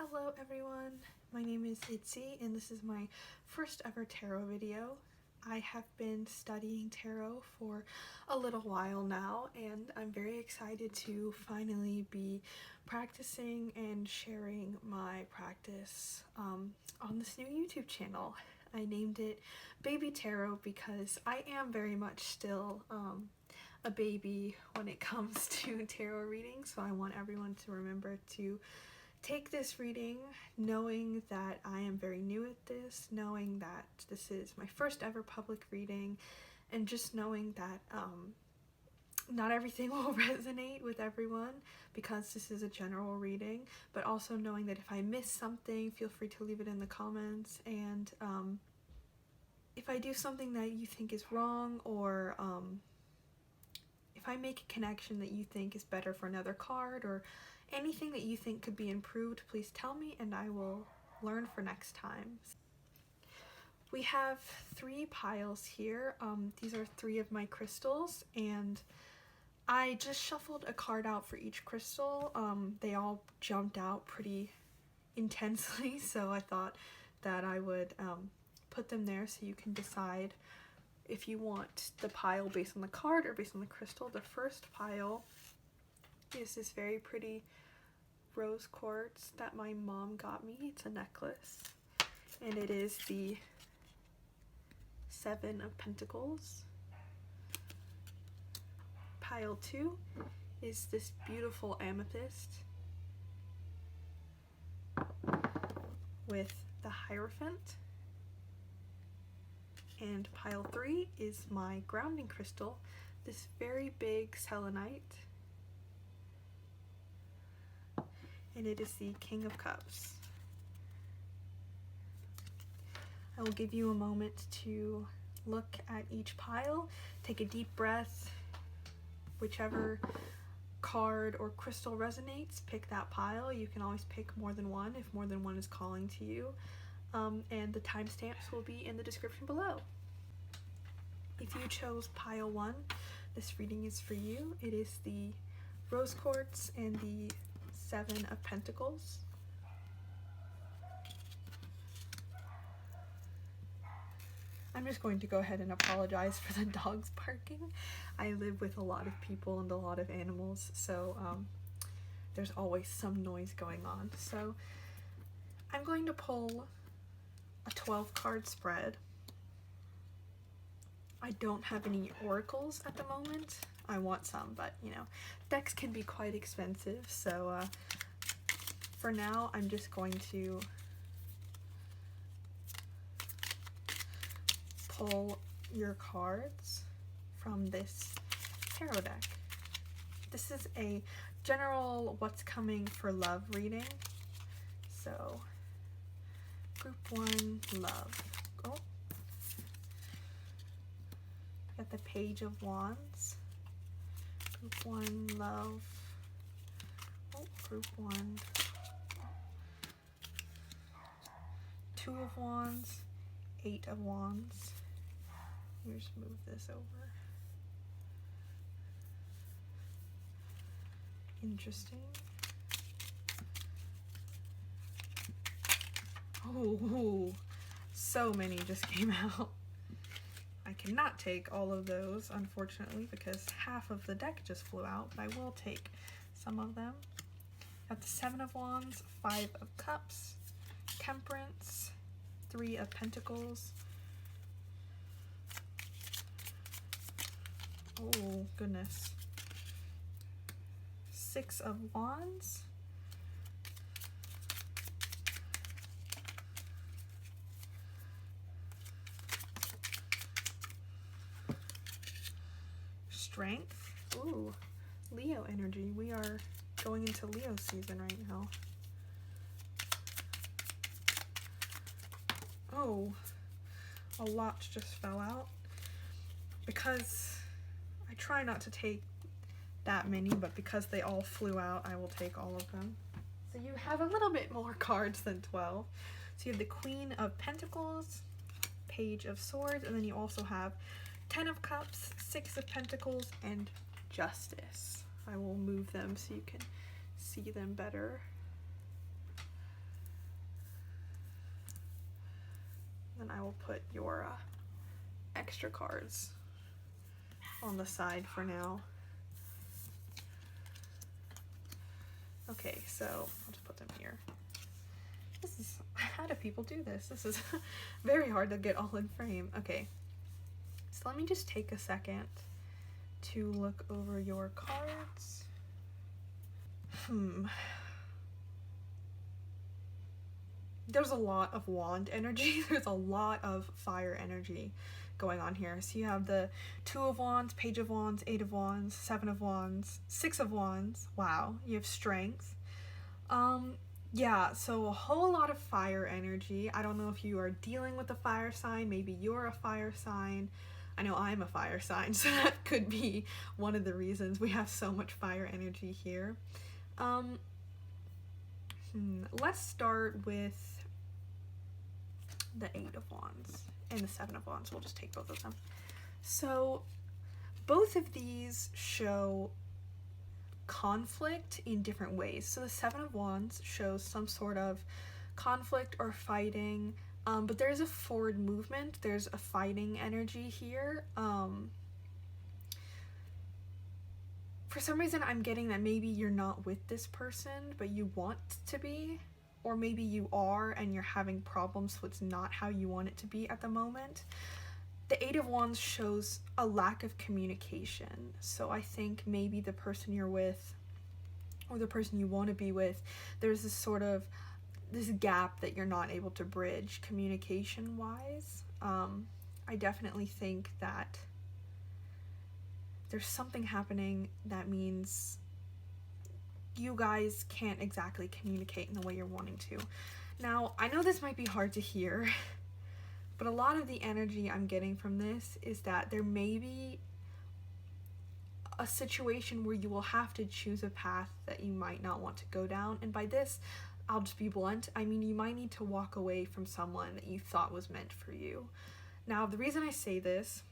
Hello everyone, my name is Itzy and this is my first ever tarot video. I have been studying tarot for a little while now and I'm very excited to finally be practicing and sharing my practice on this new YouTube channel. I named it Baby Tarot because I am very much still a baby when it comes to tarot reading, so I want everyone to remember to take this reading knowing that I am very new at this, knowing that this is my first ever public reading, and just knowing that not everything will resonate with everyone because this is a general reading, but also knowing that if I miss something, feel free to leave it in the comments, and if I do something that you think is wrong, or if I make a connection that you think is better for another card, or anything that you think could be improved, please tell me and I will learn for next time. We have 3 piles here. These are 3 of my crystals and I just shuffled a card out for each crystal. They all jumped out pretty intensely, so I thought that I would put them there so you can decide if you want the pile based on the card or based on the crystal. The first pile is this very pretty rose quartz that my mom got me. It's a necklace and it is the 7 of Pentacles. Pile 2 is this beautiful amethyst with the Hierophant. And pile 3 is my grounding crystal, this very big selenite, and it is the King of Cups. I will give you a moment to look at each pile, take a deep breath, whichever card or crystal resonates, pick that pile. You can always pick more than one if more than one is calling to you, and the timestamps will be in the description below. If you chose pile 1, this reading is for you. It is the rose quartz and the 7 of Pentacles. I'm just going to go ahead and apologize for the dogs barking. I live with a lot of people and a lot of animals, so there's always some noise going on. So I'm going to pull a 12 card spread. I don't have any oracles at the moment. I want some, but you know, decks can be quite expensive, so for now I'm just going to pull your cards from this tarot deck. This is a general what's coming for love reading. So group 1, love. Oh, got the Page of Wands. Group 1, love. Oh, group 1. 2 of Wands, 8 of Wands. Let me just move this over. Interesting. Oh, so many just came out. I cannot take all of those, unfortunately, because half of the deck just flew out, but I will take some of them. Got the 7 of Wands, 5 of Cups, Temperance, 3 of Pentacles. Oh, goodness. 6 of Wands. Strength. Ooh, Leo energy. We are going into Leo season right now. Oh, a lot just fell out. Because I try not to take that many, but because they all flew out, I will take all of them. So you have a little bit more cards than 12. So you have the Queen of Pentacles, Page of Swords, and then you also have 10 of Cups, 6 of Pentacles, and Justice. I will move them so you can see them better. will put your extra cards on the side for now. Okay, so I'll just put them here. This is, how do people do this? This is very hard to get all in frame. Okay, so let me just take a second to look over your cards. There's a lot of wand energy. There's a lot of fire energy going on here. So you have the 2 of Wands, Page of Wands, 8 of Wands, 7 of Wands, 6 of Wands. Wow, you have strength. Yeah, so a whole lot of fire energy. I don't know if you are dealing with a fire sign. Maybe you're a fire sign. I know I'm a fire sign, so that could be one of the reasons we have so much fire energy here. Let's start with the 8 of Wands and the 7 of Wands. We'll just take both of them. So both of these show conflict in different ways. So the 7 of Wands shows some sort of conflict or fighting, but there's a forward movement. There's a fighting energy here. For some reason, I'm getting that maybe you're not with this person, but you want to be, or maybe you are and you're having problems, so it's not how you want it to be at the moment. The 8 of Wands shows a lack of communication, so I think maybe the person you're with, or the person you want to be with, there's this sort of, this gap that you're not able to bridge communication-wise. I definitely think that there's something happening that means you guys can't exactly communicate in the way you're wanting to. Now, I know this might be hard to hear, but a lot of the energy I'm getting from this is that there may be a situation where you will have to choose a path that you might not want to go down. And by this, I'll just be blunt. I mean, you might need to walk away from someone that you thought was meant for you. Now, the reason I say this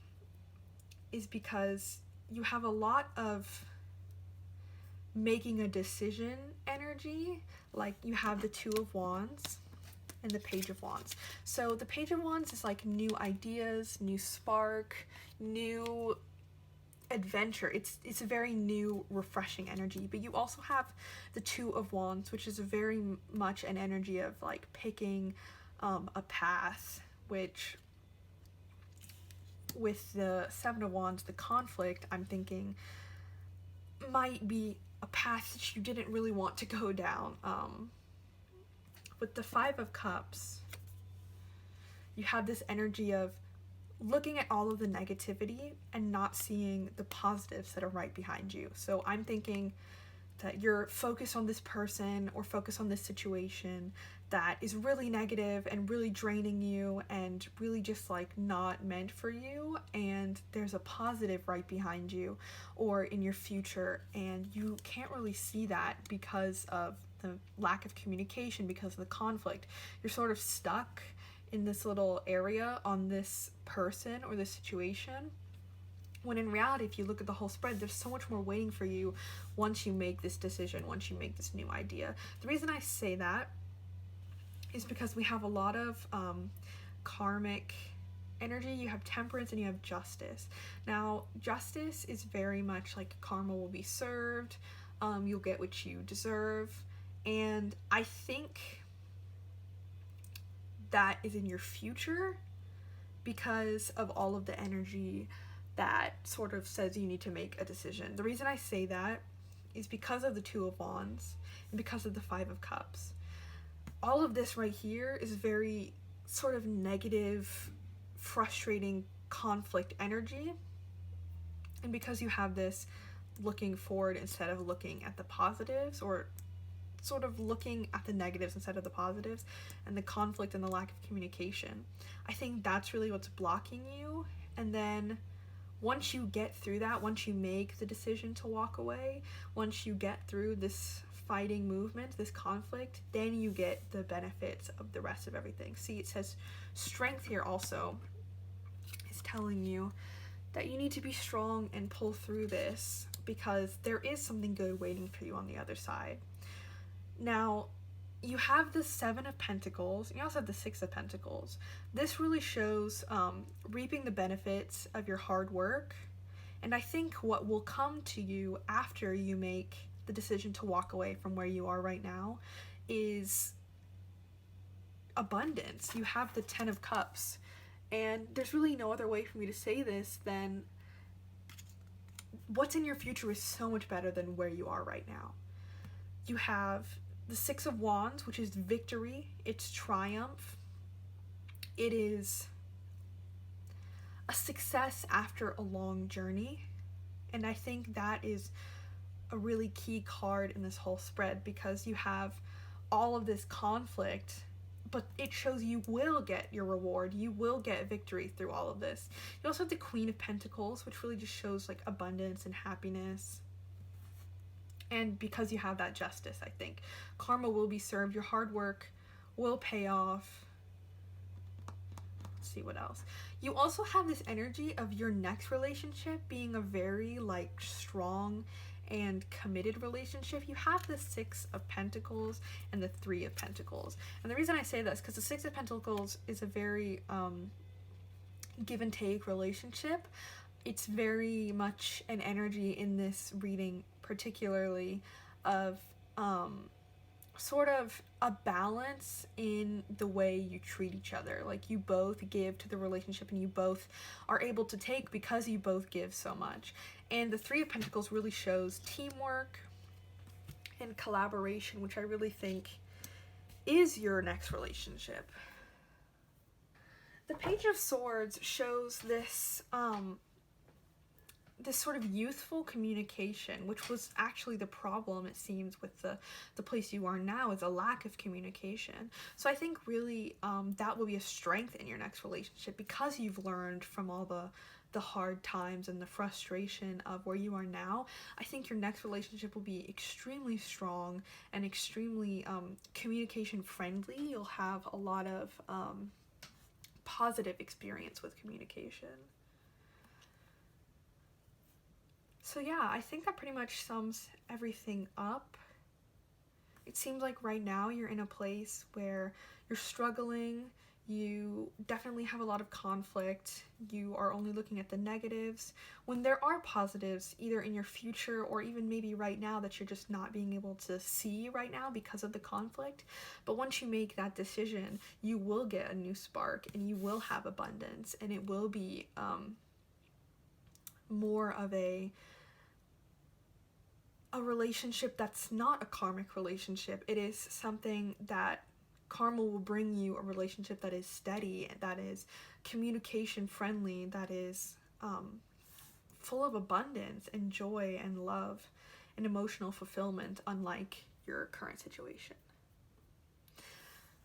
is because you have a lot of making a decision energy. Like, you have the 2 of Wands and the Page of Wands. So the Page of Wands is like new ideas, new spark, new adventure. It's a very new, refreshing energy. But you also have the 2 of Wands, which is very much an energy of like picking a path, which with the 7 of Wands, the conflict, I'm thinking might be a path that you didn't really want to go down. With the 5 of Cups, you have this energy of looking at all of the negativity and not seeing the positives that are right behind you. So I'm thinking that you're focused on this person or focused on this situation that is really negative and really draining you and really just like not meant for you, and there's a positive right behind you or in your future, and you can't really see that because of the lack of communication, because of the conflict. You're sort of stuck in this little area on this person or this situation, when in reality, if you look at the whole spread, there's so much more waiting for you once you make this decision, once you make this new idea. The reason I say that is because we have a lot of karmic energy. You have Temperance and you have Justice. Now, Justice is very much like karma will be served, you'll get what you deserve, and I think that is in your future because of all of the energy that sort of says you need to make a decision. The reason I say that is because of the 2 of Wands and because of the 5 of Cups. All of this right here is very sort of negative, frustrating conflict energy. And because you have this looking forward instead of looking at the positives, or sort of looking at the negatives instead of the positives, and the conflict and the lack of communication, I think that's really what's blocking you. And then once you get through that, once you make the decision to walk away, once you get through this fighting movement, this conflict, then you get the benefits of the rest of everything. See, it says strength here also is telling you that you need to be strong and pull through this, because there is something good waiting for you on the other side. Now, you have the Seven of Pentacles, and you also have the Six of Pentacles. This really shows reaping the benefits of your hard work, and I think what will come to you after you make the decision to walk away from where you are right now is abundance. You have the Ten of Cups, and there's really no other way for me to say this than what's in your future is so much better than where you are right now. You have the Six of Wands, which is victory, it's triumph, it is a success after a long journey, and I think that is a really key card in this whole spread, because you have all of this conflict, but it shows you will get your reward, you will get victory through all of this. You also have the Queen of Pentacles, which really just shows like abundance and happiness. And because you have that justice, I think karma will be served, your hard work will pay off. Let's see what else. You also have this energy of your next relationship being a very like strong and committed relationship. You have the Six of Pentacles and the Three of Pentacles. And the reason I say this, because the Six of Pentacles is a very give and take relationship. It's very much an energy in this reading, particularly of sort of a balance in the way you treat each other. Like you both give to the relationship and you both are able to take because you both give so much. And the Three of Pentacles really shows teamwork and collaboration, which I really think is your next relationship. The Page of Swords shows this this sort of youthful communication, which was actually the problem, it seems, with the place you are now, is a lack of communication. So I think really that will be a strength in your next relationship, because you've learned from all the hard times and the frustration of where you are now. I think your next relationship will be extremely strong and extremely communication friendly. You'll have a lot of positive experience with communication. So yeah, I think that pretty much sums everything up. It seems like right now you're in a place where you're struggling, you definitely have a lot of conflict, you are only looking at the negatives, when there are positives either in your future or even maybe right now that you're just not being able to see right now because of the conflict. But once you make that decision, you will get a new spark and you will have abundance, and it will be more of a relationship that's not a karmic relationship. It is something that karma will bring you, a relationship that is steady, that is communication friendly, that is full of abundance and joy and love and emotional fulfillment, unlike your current situation.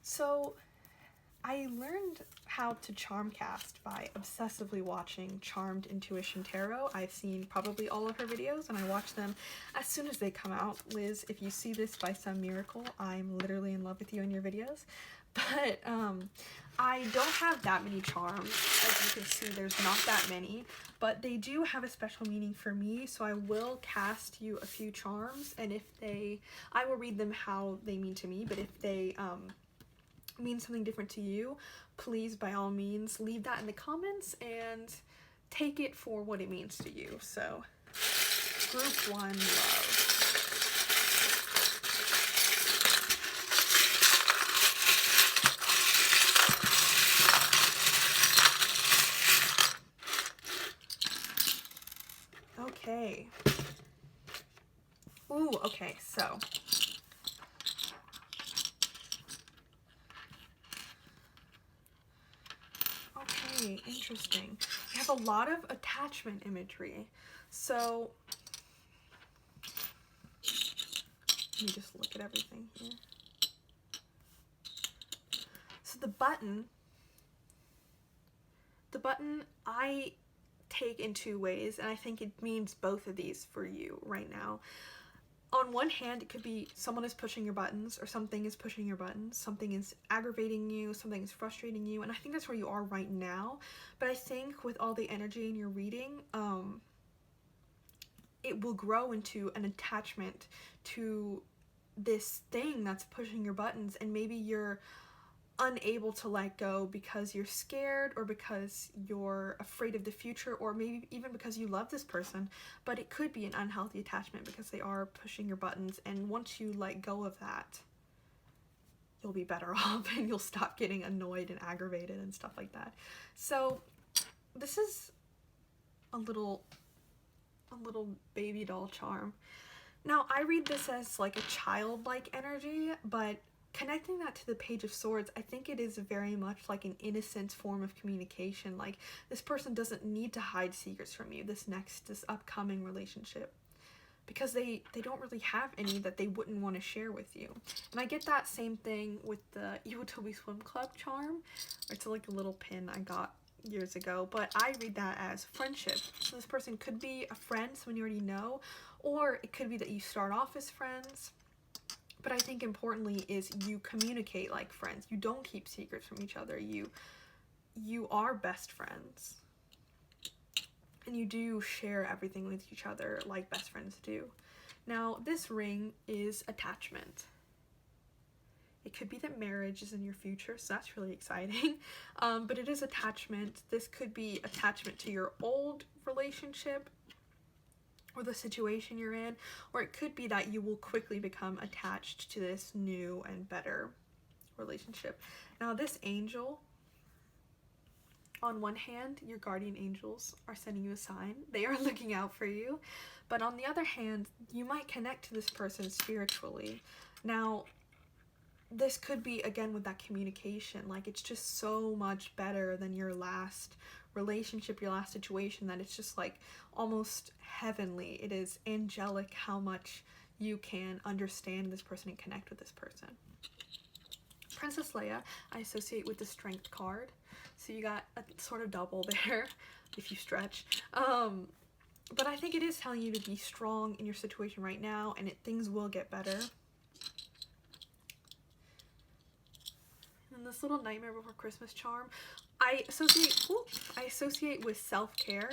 So I learned how to charm cast by obsessively watching Charmed Intuition Tarot. I've seen probably all of her videos and I watch them as soon as they come out. Liz, if you see this by some miracle, I'm literally in love with you and your videos. But I don't have that many charms. As you can see, there's not that many, but they do have a special meaning for me, so I will cast you a few charms, and if they, I will read them how they mean to me, but if they mean something different to you, please by all means leave that in the comments and take it for what it means to you. So group 1, love. Okay. Ooh, okay, so interesting. We have a lot of attachment imagery. So let me just look at everything here. So the button I take in two ways, and I think it means both of these for you right now. On one hand, it could be someone is pushing your buttons, or something is pushing your buttons, something is aggravating you, something is frustrating you, and I think that's where you are right now. But I think with all the energy in your reading, it will grow into an attachment to this thing that's pushing your buttons, and maybe you're unable to let go because you're scared, or because you're afraid of the future, or maybe even because you love this person. But it could be an unhealthy attachment because they are pushing your buttons, and once you let go of that, you'll be better off and you'll stop getting annoyed and aggravated and stuff like that. So this is a little baby doll charm. Now, I read this as like a childlike energy, but connecting that to the Page of Swords, I think it is very much like an innocent form of communication. Like, this person doesn't need to hide secrets from you, this upcoming relationship, because they don't really have any that they wouldn't want to share with you. And I get that same thing with the Iwatobi Swim Club charm. It's like a little pin I got years ago, but I read that as friendship. So this person could be a friend, someone you already know, or it could be that you start off as friends. But I think importantly is you communicate like friends. You don't keep secrets from each other. You are best friends. And you do share everything with each other like best friends do. Now, this ring is attachment. It could be that marriage is in your future, so that's really exciting. But it is attachment. This could be attachment to your old relationship or the situation you're in, or it could be that you will quickly become attached to this new and better relationship. Now, this angel, on one hand, your guardian angels are sending you a sign. They are looking out for you. But on the other hand, you might connect to this person spiritually. Now, this could be, again, with that communication. Like, it's just so much better than your last relationship, your last situation, that it's just like almost heavenly. It is angelic how much you can understand this person and connect with this person. Princess Leia, I associate with the Strength card. So you got a sort of double there, if you stretch. But I think it is telling you to be strong in your situation right now, and things will get better. And this little Nightmare Before Christmas charm, I associate with self-care,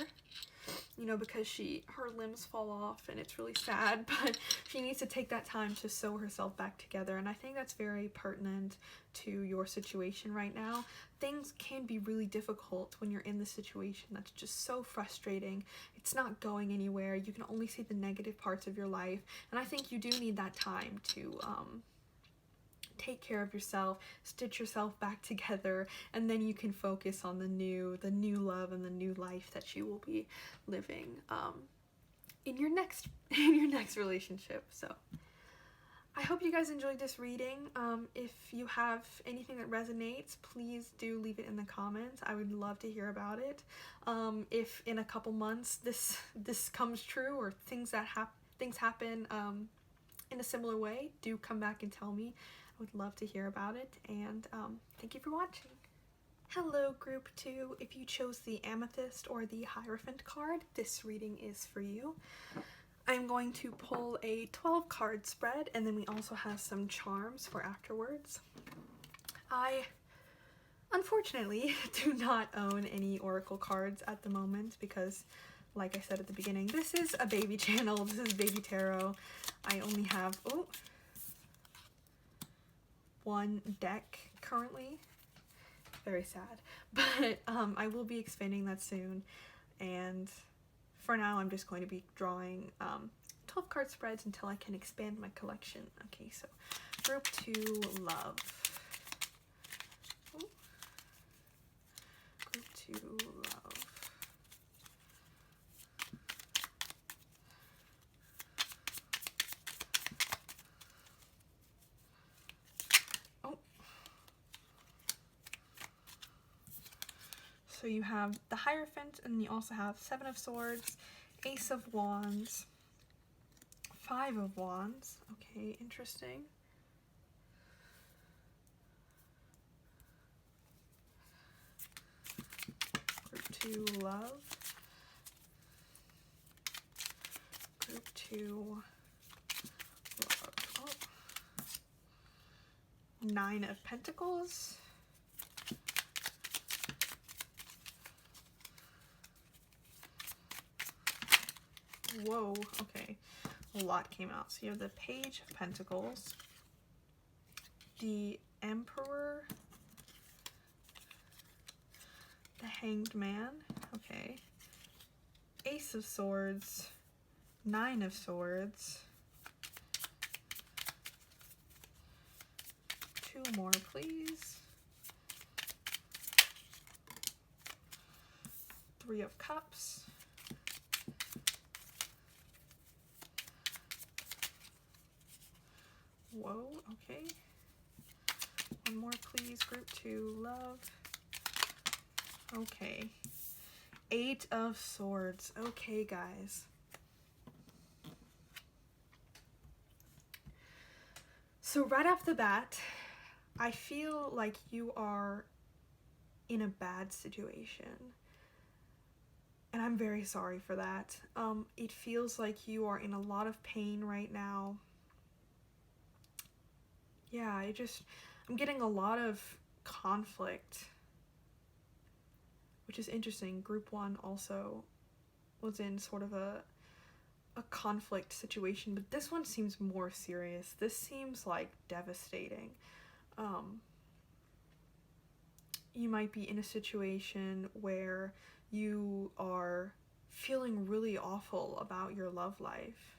you know, because her limbs fall off and it's really sad, but she needs to take that time to sew herself back together. And I think that's very pertinent to your situation right now. Things can be really difficult when you're in the situation that's just so frustrating. It's not going anywhere. You can only see the negative parts of your life. And I think you do need that time to take care of yourself, stitch yourself back together, and then you can focus on the new love and the new life that you will be living in your next relationship. So I hope you guys enjoyed this reading. If you have anything that resonates, please do leave it in the comments. I would love to hear about it. If in a couple months this comes true, or things happen in a similar way, do come back and tell me. I would love to hear about it, and thank you for watching. Hello, Group 2. If you chose the Amethyst or the Hierophant card, this reading is for you. I'm going to pull a 12 card spread, and then we also have some charms for afterwards. I unfortunately do not own any Oracle cards at the moment because, like I said at the beginning, this is a baby channel. This is Baby Tarot. I only have one deck currently. Very sad, but I will be expanding that soon, and for now I'm just going to be drawing 12 card spreads until I can expand my collection. Okay, so Group 2, Love. Ooh. Group 2, Love. So you have the Hierophant, and you also have 7 of Swords, Ace of Wands, 5 of Wands. Okay, interesting. Group 2, Love. Group 2, Love. Oh. 9 of Pentacles. Whoa, okay. a lot came out. So you have the Page of Pentacles, the Emperor, the Hanged Man, okay, Ace of Swords, Nine of Swords, 2 more please, 3 of Cups, whoa, okay, 1 more please, group 2, love, okay, 8 of Swords, okay guys. So right off the bat, I feel like you are in a bad situation. And I'm very sorry for that. It feels like you are in a lot of pain right now. Yeah, I'm getting a lot of conflict, which is interesting. Group 1 also was in sort of a conflict situation, but this one seems more serious. This seems like devastating. You might be in a situation where you are feeling really awful about your love life.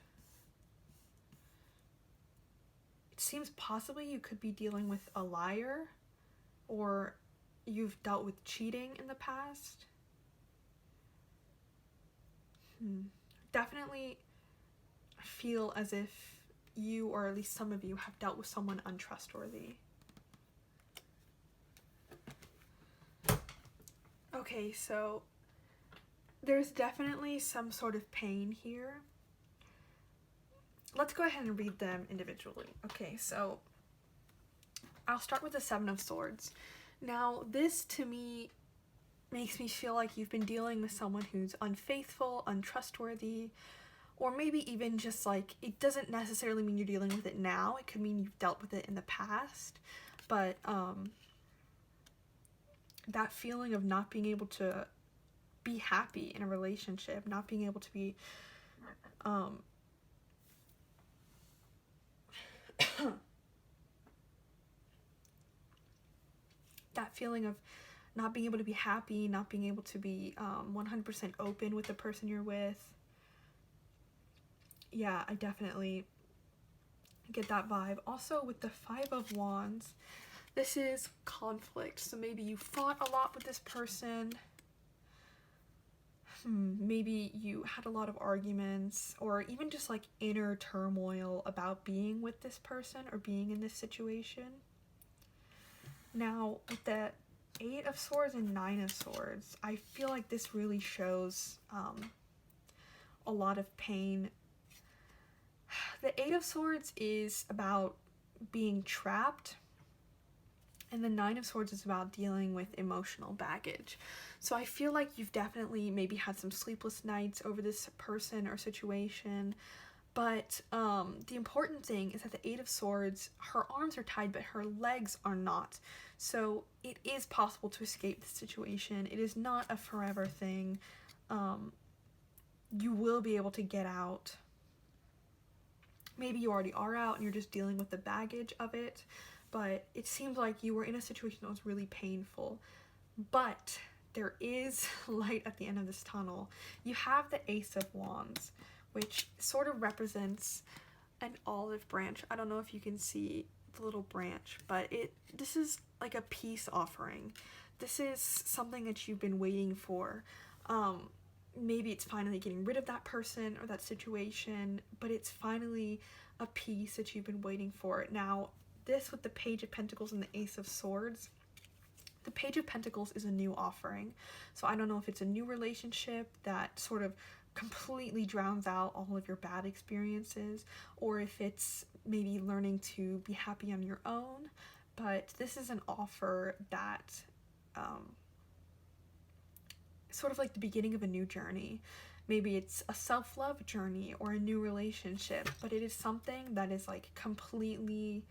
It seems possibly you could be dealing with a liar, or you've dealt with cheating in the past. Definitely feel as if you, or at least some of you, have dealt with someone untrustworthy. Okay, so there's definitely some sort of pain here. Let's go ahead and read them individually. Okay, so I'll start with the 7 of Swords. Now, this to me makes me feel like you've been dealing with someone who's unfaithful, untrustworthy, or maybe even just like, it doesn't necessarily mean you're dealing with it now. It could mean you've dealt with it in the past. But that feeling of not being able to be happy in a relationship, not being able to be that feeling of not being able to be happy, not being able to be 100% open with the person you're with. Yeah, I definitely get that vibe. Also, with the 5 of Wands, this is conflict. So maybe you fought a lot with this person. Maybe you had a lot of arguments, or even just like inner turmoil about being with this person or being in this situation. Now, with the 8 of Swords and 9 of Swords, I feel like this really shows a lot of pain. The 8 of Swords is about being trapped, and the 9 of Swords is about dealing with emotional baggage. So I feel like you've definitely maybe had some sleepless nights over this person or situation. But the important thing is that the 8 of Swords, her arms are tied, but her legs are not. So it is possible to escape the situation. It is not a forever thing. You will be able to get out. Maybe you already are out and you're just dealing with the baggage of it. But it seems like you were in a situation that was really painful. But there is light at the end of this tunnel. You have the Ace of Wands, which sort of represents an olive branch. I don't know if you can see the little branch, but this is like a peace offering. This is something that you've been waiting for. Maybe it's finally getting rid of that person or that situation, but it's finally a peace that you've been waiting for. Now, this with the Page of Pentacles and the Ace of Swords, the Page of Pentacles is a new offering. So I don't know if it's a new relationship that sort of completely drowns out all of your bad experiences, or if it's maybe learning to be happy on your own. But this is an offer that sort of like the beginning of a new journey. Maybe it's a self-love journey or a new relationship, but it is something that is like completely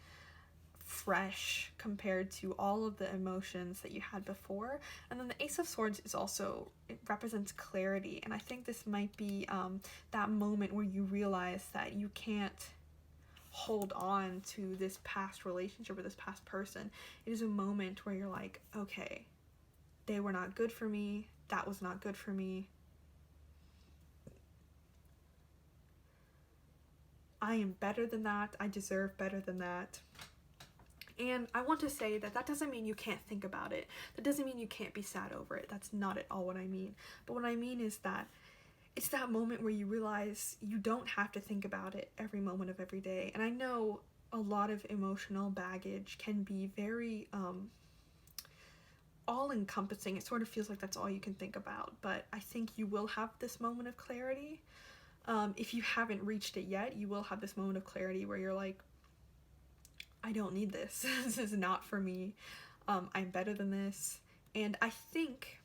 fresh compared to all of the emotions that you had before. And then the Ace of Swords is also, it represents clarity, and I think this might be that moment where you realize that you can't hold on to this past relationship or this past person. It is a moment where you're like, okay, they were not good for me, that was not good for me, I am better than that, I deserve better than that. And I want to say that that doesn't mean you can't think about it. That doesn't mean you can't be sad over it. That's not at all what I mean. But what I mean is that it's that moment where you realize you don't have to think about it every moment of every day. And I know a lot of emotional baggage can be very all-encompassing. It sort of feels like that's all you can think about. But I think you will have this moment of clarity. If you haven't reached it yet, you will have this moment of clarity where you're like, I don't need this. This is not for me. I'm better than this. And I think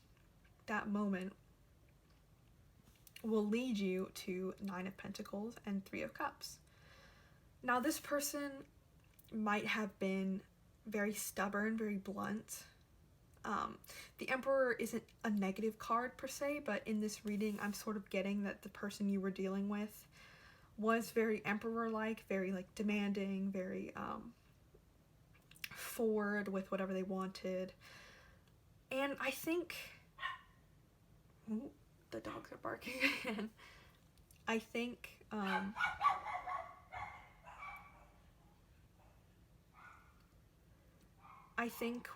that moment will lead you to 9 of Pentacles and 3 of Cups. Now, this person might have been very stubborn, very blunt. The Emperor isn't a negative card per se, but in this reading, I'm sort of getting that the person you were dealing with was very Emperor-like, very like demanding, very forward with whatever they wanted. And I think, ooh, the dogs are barking again. I think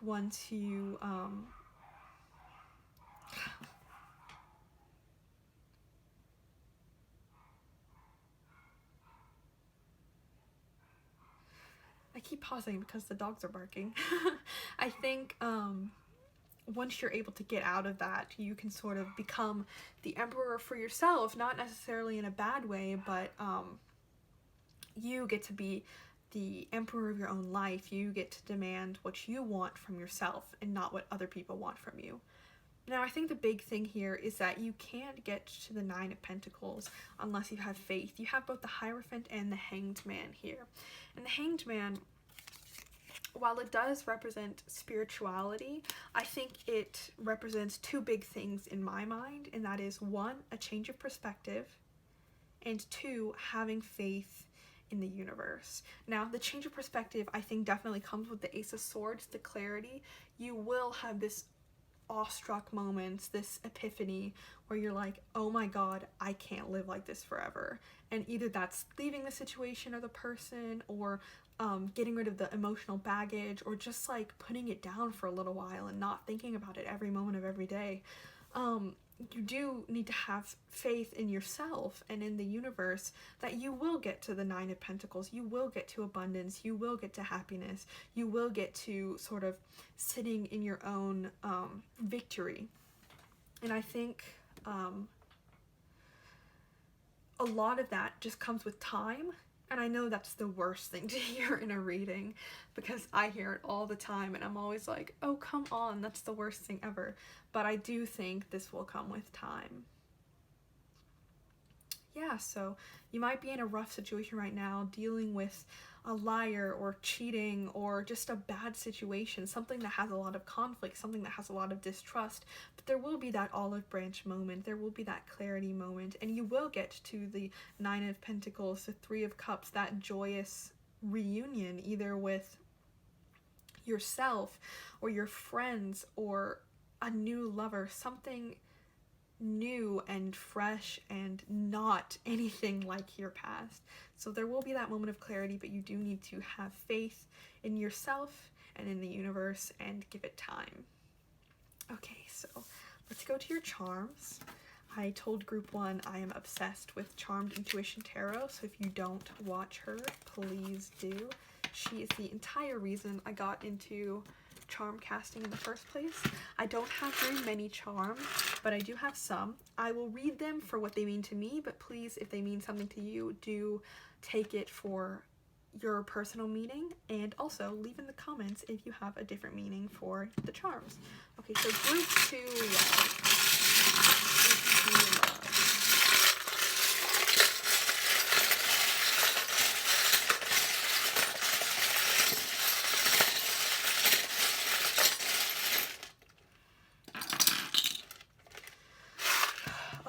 once you I keep pausing because the dogs are barking. I think once you're able to get out of that, you can sort of become the Emperor for yourself, not necessarily in a bad way, but you get to be the Emperor of your own life. You get to demand what you want from yourself and not what other people want from you. Now, I think the big thing here is that you can't get to the 9 of Pentacles unless you have faith. You have both the Hierophant and the Hanged Man here. And the Hanged Man, while it does represent spirituality, I think it represents 2 big things in my mind, and that is 1, a change of perspective, and 2, having faith in the universe. Now, the change of perspective, I think, definitely comes with the Ace of Swords, the clarity. You will have this awestruck moments, this epiphany where you're like, oh my god, I can't live like this forever. And either that's leaving the situation or the person, or getting rid of the emotional baggage, or just like putting it down for a little while and not thinking about it every moment of every day. You do need to have faith in yourself and in the universe that you will get to the 9 of Pentacles, you will get to abundance, you will get to happiness, you will get to sort of sitting in your own victory. And I think a lot of that just comes with time. And I know that's the worst thing to hear in a reading, because I hear it all the time and I'm always like, oh, come on, that's the worst thing ever. But I do think this will come with time. Yeah, so you might be in a rough situation right now, dealing with a liar or cheating or just a bad situation, something that has a lot of conflict, something that has a lot of distrust. But there will be that olive branch moment, there will be that clarity moment, and you will get to the 9 of Pentacles, the 3 of Cups, that joyous reunion, either with yourself or your friends or a new lover, something new and fresh and not anything like your past. So there will be that moment of clarity, but you do need to have faith in yourself and in the universe and give it time. Okay, so let's go to your charms. I told group 1 I am obsessed with Charmed Intuition Tarot, so if you don't watch her, please do. She is the entire reason I got into charm casting in the first place. I don't have very many charms, but I do have some. I will read them for what they mean to me, but please, if they mean something to you, do take it for your personal meaning, and also leave in the comments if you have a different meaning for the charms. Okay, so group 2 love. Group 2 love.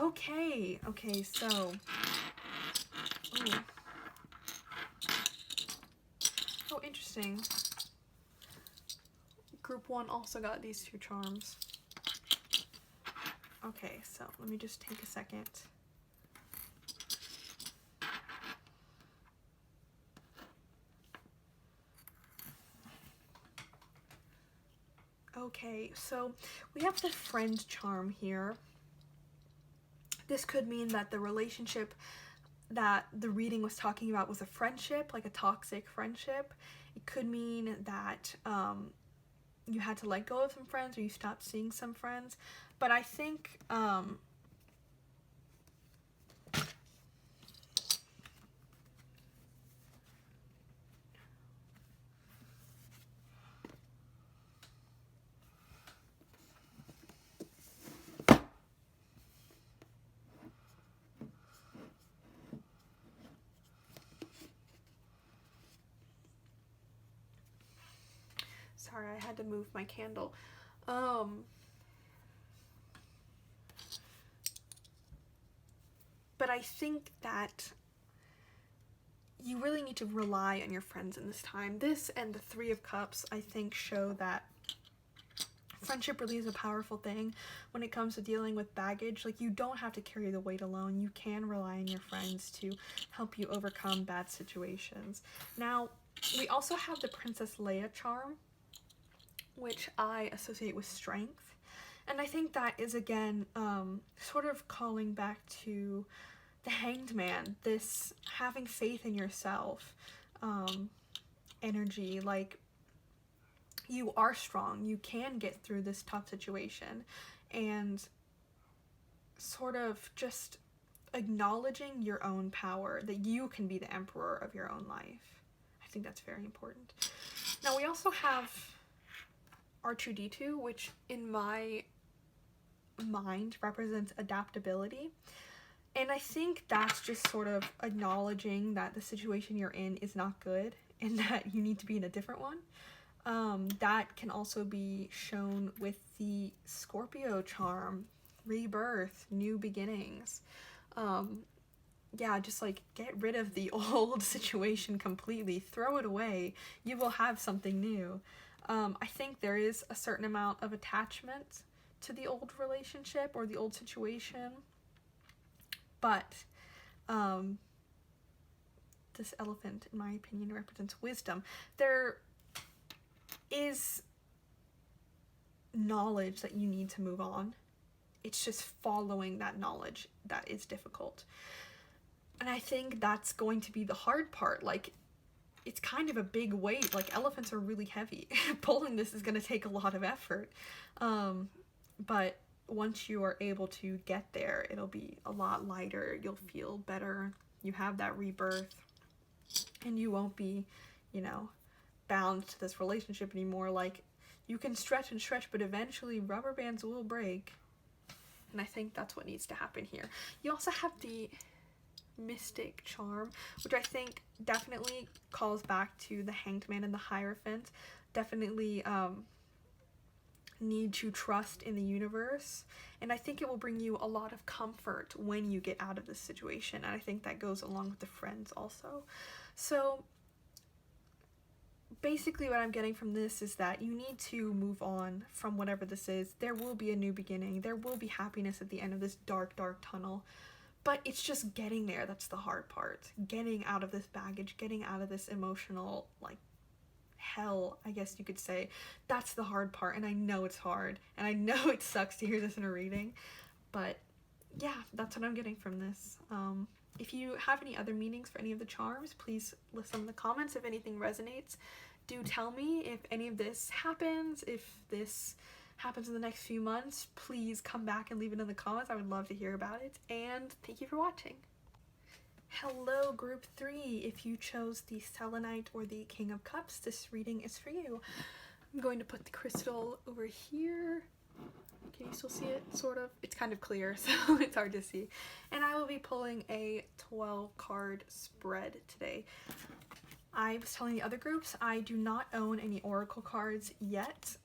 Okay, so... Ooh. Oh, interesting. Group 1 also got these 2 charms. Okay, so let me just take a second. Okay, so we have the friend charm here. This could mean that the relationship that the reading was talking about was a friendship, like a toxic friendship. It could mean that you had to let go of some friends or you stopped seeing some friends. But I think sorry, I had to move my candle. But I think that you really need to rely on your friends in this time. This and the 3 of Cups, I think, show that friendship really is a powerful thing when it comes to dealing with baggage. Like, you don't have to carry the weight alone. You can rely on your friends to help you overcome bad situations. Now, we also have the Princess Leia charm, which I associate with strength. And I think that is, again, sort of calling back to the Hanged Man, this having faith in yourself energy. Like, you are strong, you can get through this tough situation, and sort of just acknowledging your own power, that you can be the emperor of your own life. I think that's very important. Now, we also have R2-D2, which in my mind represents adaptability. And I think that's just sort of acknowledging that the situation you're in is not good and that you need to be in a different one. That can also be shown with the Scorpio charm, rebirth, new beginnings. Yeah, just like get rid of the old situation completely, throw it away. You will have something new. I think there is a certain amount of attachment to the old relationship or the old situation. But this elephant, in my opinion, represents wisdom. There is knowledge that you need to move on. It's just following that knowledge that is difficult. And I think that's going to be the hard part. Like, it's kind of a big weight. Like, elephants are really heavy. Pulling this is going to take a lot of effort. But once you are able to get there, it'll be a lot lighter. You'll feel better. You have that rebirth. And you won't be, you know, bound to this relationship anymore. Like, you can stretch and stretch, but eventually rubber bands will break. And I think that's what needs to happen here. You also have the Mystic charm, which I think definitely calls back to the Hanged Man and the Hierophant. Definitely need to trust in the universe, and I think it will bring you a lot of comfort when you get out of this situation, and I think that goes along with the friends also. So basically what I'm getting from this is that you need to move on from whatever this is. There will be a new beginning. There will be happiness at the end of this dark, dark tunnel, but it's just getting there that's the hard part. Getting out of this baggage, getting out of this emotional, like, hell, I guess you could say. That's the hard part, and I know it's hard, and I know it sucks to hear this in a reading, but yeah, that's what I'm getting from this. If you have any other meanings for any of the charms, please list them in the comments. If anything resonates, do tell me. If any of this happens, if this happens in the next few months, please come back and leave it in the comments. I would love to hear about it, and thank you for watching. Hello, Group 3. If you chose the Selenite or the King of Cups, this reading is for you. I'm going to put the crystal over here. Can you still see it? Sort of. It's kind of clear, so it's hard to see. And I will be pulling a 12-card spread today. I was telling the other groups I do not own any oracle cards yet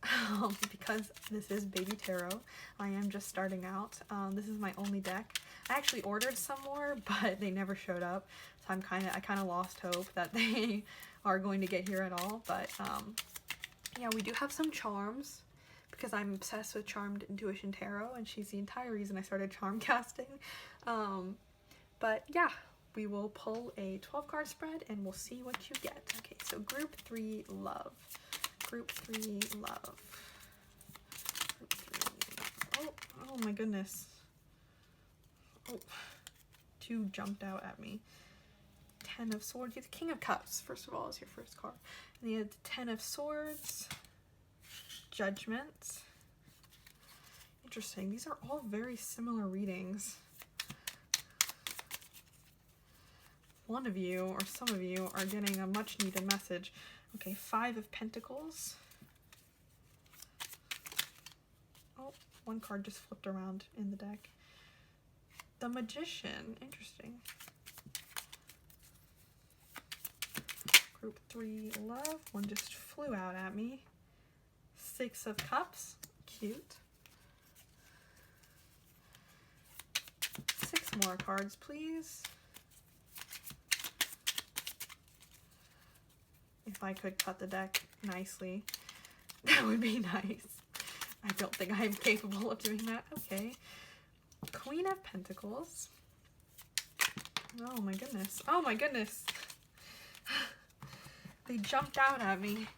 because this is baby tarot. I am just starting out. This is my only deck. I actually ordered some more, but they never showed up, so I kind of lost hope that they are going to get here at all. But yeah, we do have some charms because I'm obsessed with Charmed Intuition Tarot, and she's the entire reason I started charm casting. But yeah, we will pull a 12 card spread and we'll see what you get. Okay, so group 3 love. Group 3 love. Group 3. Oh my goodness. Oh, 2 jumped out at me. 10 of Swords. You have the King of Cups, first of all, is your first card. And you have the 10 of Swords. Judgment. Interesting. These are all very similar readings. One of you, or some of you, are getting a much needed message. Okay, 5 of Pentacles. Oh, one card just flipped around in the deck. The Magician, interesting. Group 3 love, one just flew out at me. 6 of Cups, cute. 6 more cards, please. If I could cut the deck nicely, that would be nice. I don't think I am capable of doing that. Okay. Queen of Pentacles. Oh my goodness. Oh my goodness. They jumped out at me.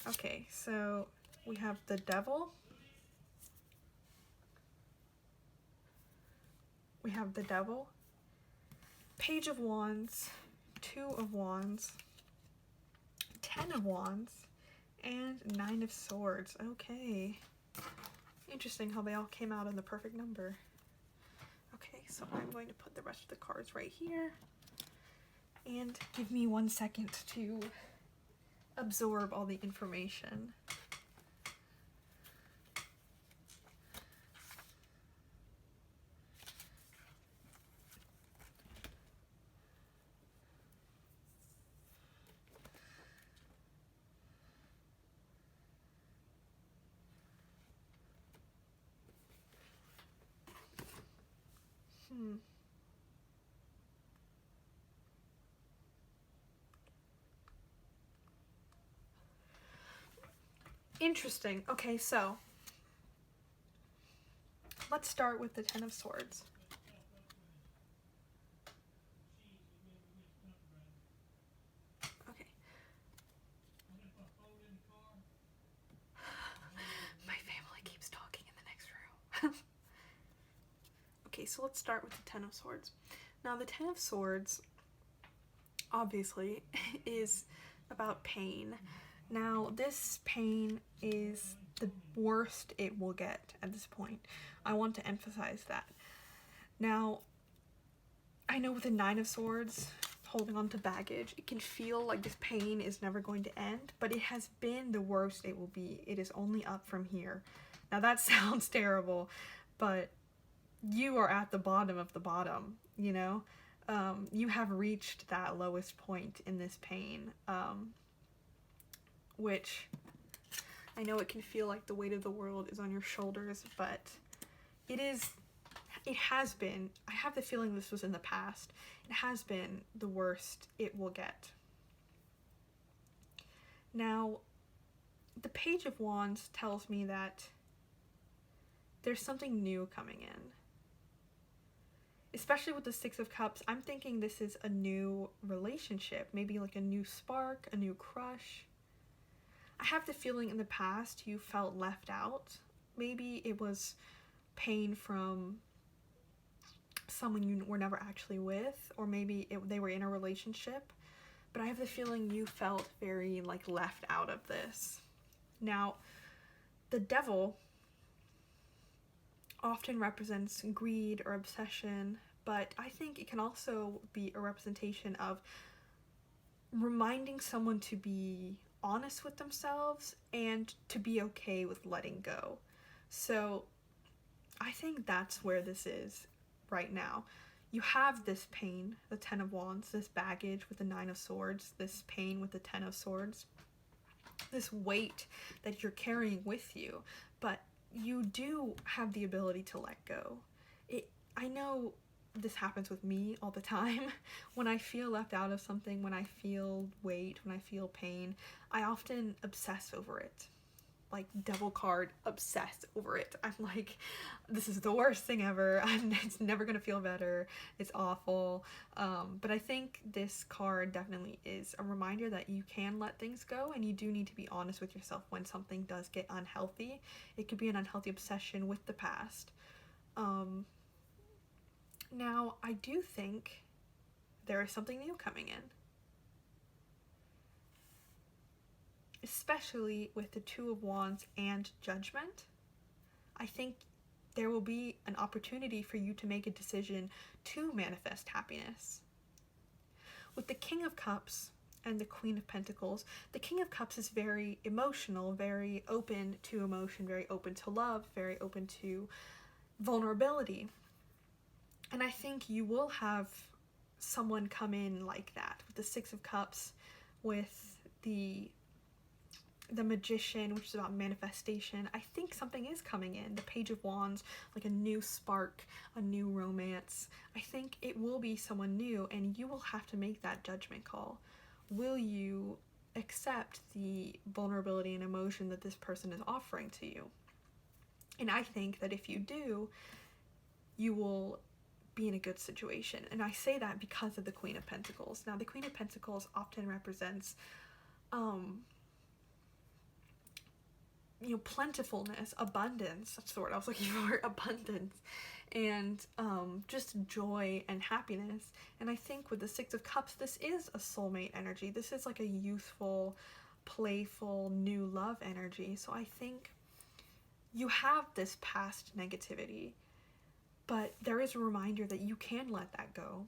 Okay, so we have the Devil. We have the Devil. Page of Wands. 2 of Wands, 10 of Wands, and 9 of Swords. Okay. Interesting how they all came out in the perfect number. Okay, so I'm going to put the rest of the cards right here. And give me 1 second to absorb all the information. Interesting. Okay, so let's start with the 10 of Swords. Okay. My family keeps talking in the next room. Okay, so let's start with the 10 of Swords. Now, the 10 of Swords, obviously, is about pain. Now, this pain is the worst it will get at this point. I want to emphasize that. Now, I know with the 9 of Swords, holding on to baggage, it can feel like this pain is never going to end, but it has been the worst it will be. It is only up from here. Now, that sounds terrible, but you are at the bottom of the bottom, you know? You have reached that lowest point in this pain. Which I know it can feel like the weight of the world is on your shoulders, but it has been, I have the feeling this was in the past, it has been the worst it will get. Now, the Page of Wands tells me that there's something new coming in. Especially with the 6 of Cups, I'm thinking this is a new relationship, maybe like a new spark, a new crush. I have the feeling in the past you felt left out. Maybe it was pain from someone you were never actually with, or maybe they were in a relationship. But I have the feeling you felt very like left out of this. Now, the Devil often represents greed or obsession, but I think it can also be a representation of reminding someone to be honest with themselves and to be okay with letting go. So I think that's where this is right now. you have this pain, the Ten of Wands, this baggage with the Nine of Swords, this pain with the Ten of Swords, this weight that you're carrying with you, but you do have the ability to let go. I know this happens with me all the time. When I feel left out of something, when I feel weight, when I feel pain, I often obsess over it. Like devil card, obsess over it. I'm like, this is the worst thing ever. It's never gonna feel better. It's awful. But I think this card definitely is a reminder that you can let things go, and you do need to be honest with yourself when something does get unhealthy. It could be an unhealthy obsession with the past. Now, I do think there is something new coming in. Especially with the Two of Wands and Judgment. I think there will be an opportunity for you to make a decision to manifest happiness. With the King of Cups and the Queen of Pentacles, the King of Cups is very emotional, very open to emotion, very open to love, very open to vulnerability. And I think you will have someone come in like that with the Six of Cups, with the Magician, which is about manifestation. I think something is coming in. The Page of Wands, like a new spark, a new romance. I think it will be someone new, and you will have to make that judgment call. Will you accept the vulnerability and emotion that this person is offering to you? And I think that if you do, you will be in a good situation. And I say that because of the Queen of Pentacles. Now, the Queen of Pentacles often represents plentifulness, abundance. That's the word I was looking for. Abundance, and just joy and happiness. And I think with the Six of Cups, this is a soulmate energy. This is like a youthful, playful, new love energy. So I think you have this past negativity, but there is a reminder that you can let that go.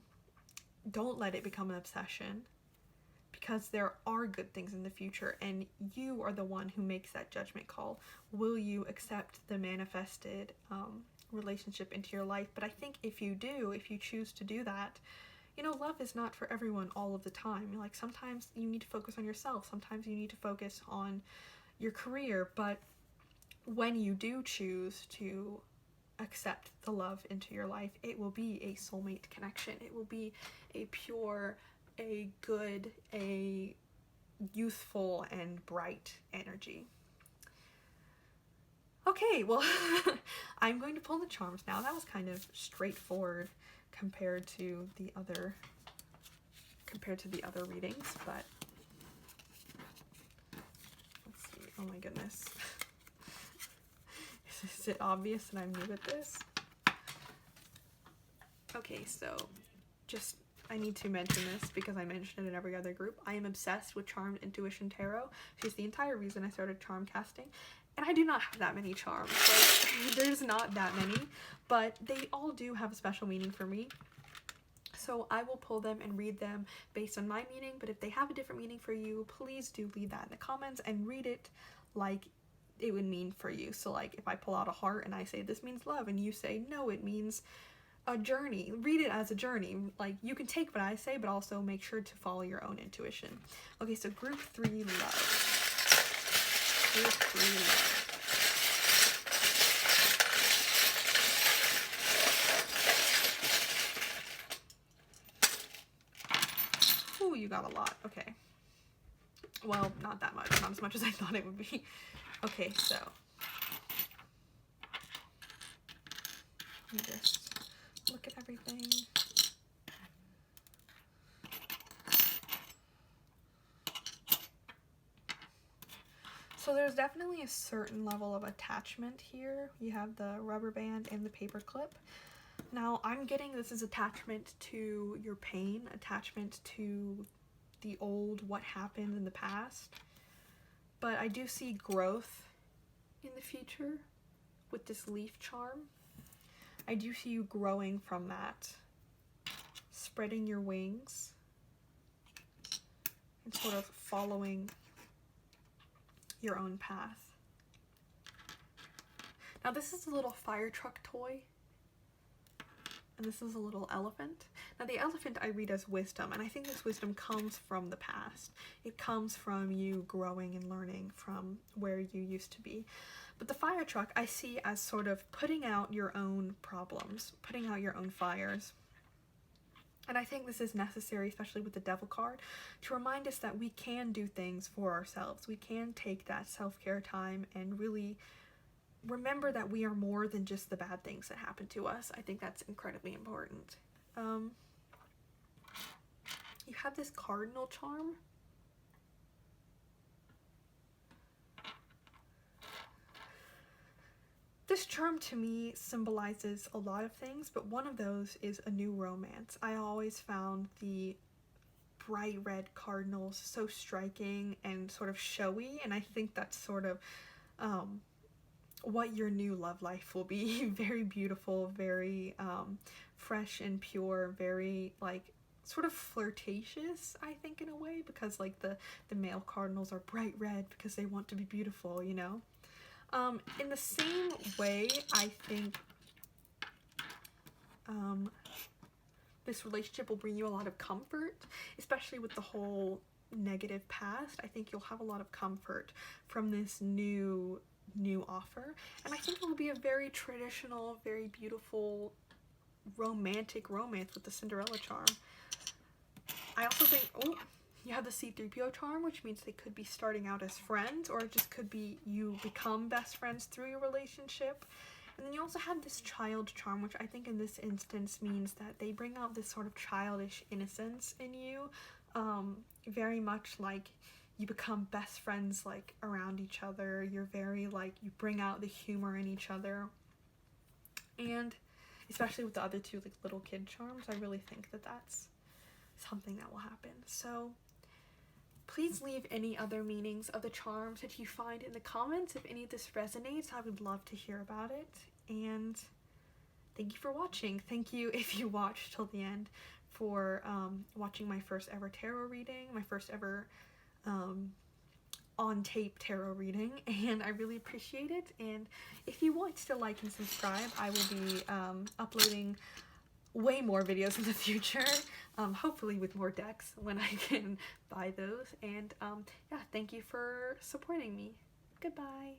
Don't let it become an obsession, because there are good things in the future, and you are the one who makes that judgment call. Will you accept the manifested relationship into your life? But I think if you do, if you choose to do that, love is not for everyone all of the time. Like, sometimes you need to focus on yourself. Sometimes you need to focus on your career. But when you do choose to accept the love into your life, it will be a soulmate connection. It will be a pure, a good, a youthful and bright energy. Okay, well, I'm going to pull the charms now. That was kind of straightforward compared to the other readings, but let's see. Oh my goodness. Is it obvious that I'm new at this? Okay, so I need to mention this because I mentioned it in every other group. I am obsessed with Charmed Intuition Tarot. She's the entire reason I started charm casting. And I do not have that many charms. Like, there's not that many, but they all do have a special meaning for me. So I will pull them and read them based on my meaning, but if they have a different meaning for you, please do leave that in the comments and read it like it would mean for you. So like, if I pull out a heart and I say this means love, and you say no, it means a journey, read it as a journey. Like, you can take what I say, but also make sure to follow your own intuition. Okay, so group 3, love. Group 3, love. Ooh, you got a lot. Okay. Well, not that much. Not as much as I thought it would be. Okay, so let me just look at everything. So there's definitely a certain level of attachment here. You have the rubber band and the paper clip. Now, I'm getting this is attachment to your pain, attachment to the old, what happened in the past. But I do see growth in the future with this leaf charm. I do see you growing from that, spreading your wings and sort of following your own path. Now, this is a little fire truck toy. and this is a little elephant. Now the elephant I read as wisdom, and I think this wisdom comes from the past. It comes from you growing and learning from where you used to be. But the fire truck I see as sort of putting out your own problems, putting out your own fires. And I think this is necessary, especially with the devil card, to remind us that we can do things for ourselves. We can take that self-care time and really remember that we are more than just the bad things that happen to us. I think that's incredibly important. You have this cardinal charm. This charm to me symbolizes a lot of things, but one of those is a new romance. I always found the bright red cardinals so striking and sort of showy, and I think that's sort of what your new love life will be. Very beautiful, very fresh and pure, very like sort of flirtatious, I think, in a way, because like the male cardinals are bright red because they want to be beautiful, you know. In the same way, I think this relationship will bring you a lot of comfort, especially with the whole negative past. I think you'll have a lot of comfort from this new offer, and I think it will be a very traditional, very beautiful, romantic romance with the Cinderella charm. I also think, oh, you have the C-3PO charm, which means they could be starting out as friends, or it just could be you become best friends through your relationship. And then you also have this child charm, which I think in this instance means that they bring out this sort of childish innocence in you, very much like you become best friends like around each other. You're very like, you bring out the humor in each other. And especially with the other two like little kid charms, I really think that that's something that will happen. So please leave any other meanings of the charms that you find in the comments. If any of this resonates, I would love to hear about it. And thank you for watching. Thank you if you watched till the end for watching my first ever tarot reading, my first ever on tape tarot reading, and I really appreciate it. And if you want to like and subscribe, I will be uploading way more videos in the future, hopefully with more decks when I can buy those. And yeah, thank you for supporting me. Goodbye.